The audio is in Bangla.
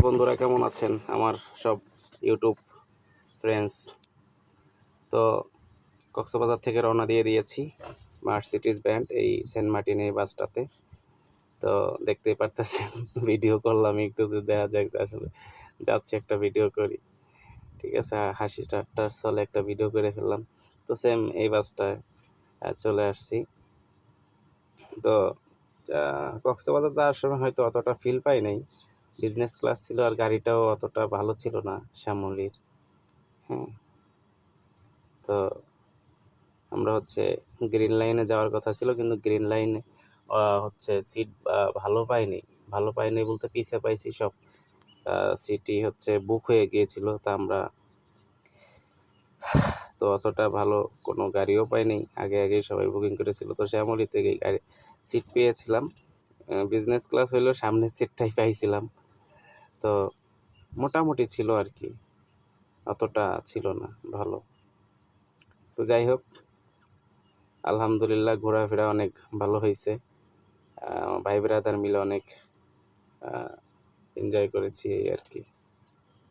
বন্ধুরা কেমন আছেন আমার সব ইউটিউব ফ্রেন্ডস। তো কক্সবাজার থেকে রওনা দিয়েছি মার্সিডিজ ব্যান্ড এই সেন্ট মার্টিন এই বাসটাতে। তো দেখতেই পারতেছেন ভিডিও করলাম একটু, দেখা যাক আসলে যাচ্ছে একটা ভিডিও করি। ঠিক আছে, হাসি ঠাট্টার চলে একটা ভিডিও করে ফেললাম। তো সেম এই বাসটায় চলে আসছি। তো কক্সবাজার যাওয়ার সময় হয়তো অতটা ফিল পাই নাই, বিজনেস ক্লাস ছিল আর গাড়িটাও অতটা ভালো ছিল না শ্যামলির। হ্যাঁ, তো আমরা গ্রিন লাইনে যাওয়ার কথা ছিল, কিন্তু গ্রিন লাইনে সিট ভালো পাইনি বলতে পিছে পাইছি সব। সিটই বুক হয়ে গিয়েছিল। তা আমরা তো অতটা ভালো কোনো গাড়িও পাইনি, আগেই সবাই বুকিং করেছিল। তো শ্যামলী থেকেই গাড়ি সিট পেয়েছিলাম, বিজনেস ক্লাস হইলেও সামনের সিটটাই পাইছিলাম। তো মোটামুটি ছিল আর কি, অতটা ছিল না ভালো। তো যাই হোক, আলহামদুলিল্লাহ ঘোরাফেরা অনেক ভালো হয়েছে। ভাই ব্রাদার মিলে অনেক এনজয় করেছি এই আর কি।